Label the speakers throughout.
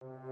Speaker 1: Welcome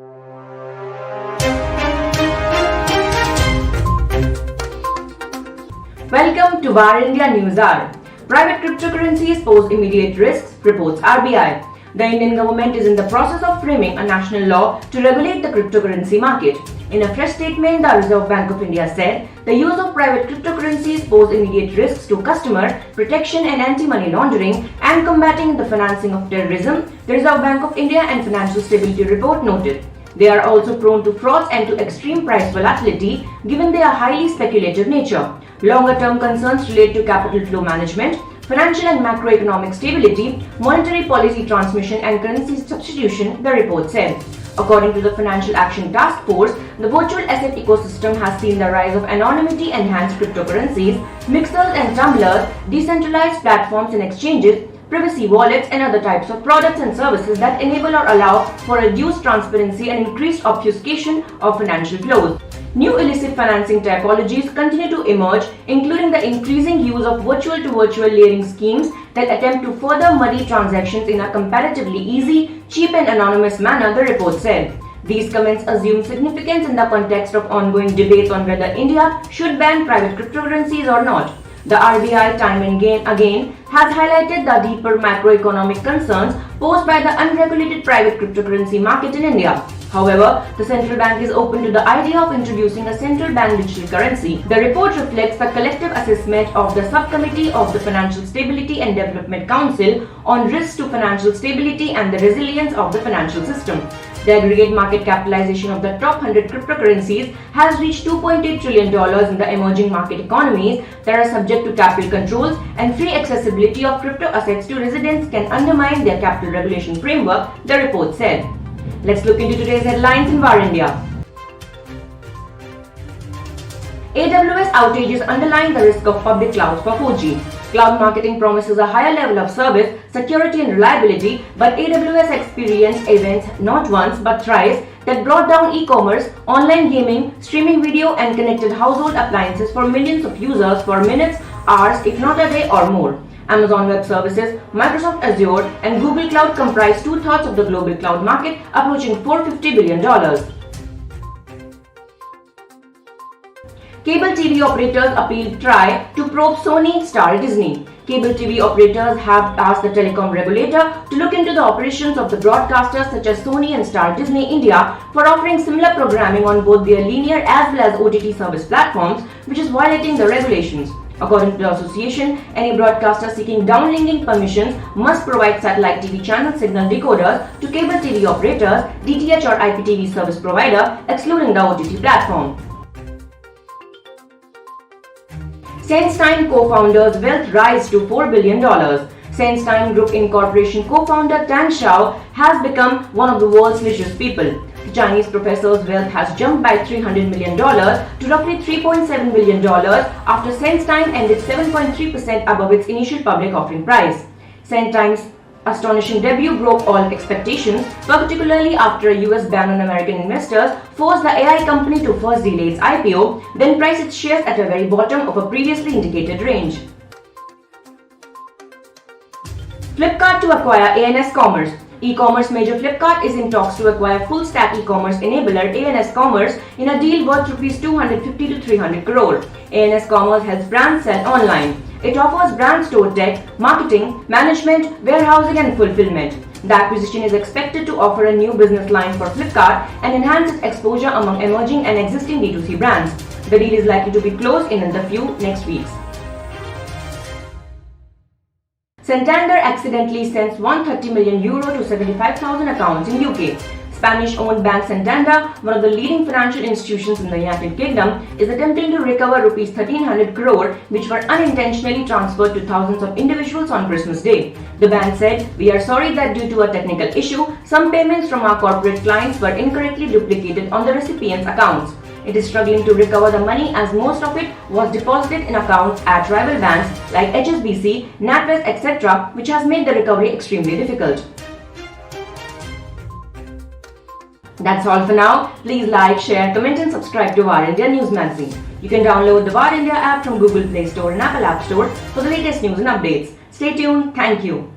Speaker 1: to VAR India News Hour. Private cryptocurrencies pose immediate risks, reports RBI. The Indian government is in the process of framing a national law to regulate the cryptocurrency market. In a fresh statement, the Reserve Bank of India said the use of private cryptocurrencies pose immediate risks to customer protection and anti-money laundering and combating the financing of terrorism, the Reserve Bank of India and Financial Stability Report noted. They are also prone to frauds and to extreme price volatility given their highly speculative nature. Longer-term concerns relate to capital flow management, financial and macroeconomic stability, monetary policy transmission and currency substitution, the report said. According to the Financial Action Task Force, the virtual asset ecosystem has seen the rise of anonymity-enhanced cryptocurrencies, mixers and tumblers, decentralized platforms and exchanges, privacy wallets and other types of products and services that enable or allow for reduced transparency and increased obfuscation of financial flows. New illicit financing typologies continue to emerge, including the increasing use of virtual-to-virtual layering schemes that attempt to further muddy transactions in a comparatively easy, cheap and anonymous manner, the report said. These comments assume significance in the context of ongoing debates on whether India should ban private cryptocurrencies or not. The RBI time and again has highlighted the deeper macroeconomic concerns posed by the unregulated private cryptocurrency market in India. However, the central bank is open to the idea of introducing a central bank digital currency. The report reflects the collective assessment of the subcommittee of the Financial Stability and Development Council on risks to financial stability and the resilience of the financial system. The aggregate market capitalization of the top 100 cryptocurrencies has reached $2.8 trillion in the emerging market economies that are subject to capital controls, and free accessibility of crypto assets to residents can undermine their capital regulation framework, the report said. Let's look into today's headlines in VAR India. AWS outages underline the risk of public clouds for 4G. Cloud marketing promises a higher level of service, security and reliability, but AWS experienced events not once but thrice that brought down e-commerce, online gaming, streaming video and connected household appliances for millions of users for minutes, hours, if not a day or more. Amazon Web Services, Microsoft Azure and Google Cloud comprise two-thirds of the global cloud market, approaching $450 billion. Cable TV operators appealed TRAI to probe Sony, Star, Disney. Cable TV operators have asked the telecom regulator to look into the operations of the broadcasters such as Sony and Star Disney India for offering similar programming on both their linear as well as OTT service platforms, which is violating the regulations. According to the association, any broadcaster seeking downlinking permissions must provide satellite TV channel signal decoders to cable TV operators, DTH or IPTV service provider, excluding the OTT platform. SenseTime co-founders' wealth rise to $4 billion. SenseTime Group Incorporation co-founder Tang Xiao has become one of the world's richest people. The Chinese professor's wealth has jumped by $300 million to roughly $3.7 billion after SenseTime ended 7.3% above its initial public offering price. SenseTime's astonishing debut broke all expectations, particularly after a US ban on American investors forced the AI company to first delay its IPO, then price its shares at a very bottom of a previously indicated range. Flipkart to acquire ANS Commerce. E-commerce major Flipkart is in talks to acquire full-stack e-commerce enabler ANS Commerce in a deal worth Rs 250 to 300 crore. ANS Commerce helps brands sell online. It offers brand store tech, marketing, management, warehousing and fulfillment. The acquisition is expected to offer a new business line for Flipkart and enhance its exposure among emerging and existing D2C brands. The deal is likely to be closed in the few next weeks. Santander accidentally sends €130 million to 75,000 accounts in UK. Spanish-owned bank Santander, one of the leading financial institutions in the United Kingdom, is attempting to recover Rs 1,300 crore which were unintentionally transferred to thousands of individuals on Christmas Day. The bank said, "We are sorry that due to a technical issue, some payments from our corporate clients were incorrectly duplicated on the recipient's accounts." It is struggling to recover the money as most of it was deposited in accounts at rival banks like HSBC, NatWest, etc., which has made the recovery extremely difficult. That's all for now. Please like, share, comment and subscribe to VAR India News Magazine. You can download the VAR India app from Google Play Store and Apple App Store for the latest news and updates. Stay tuned. Thank you.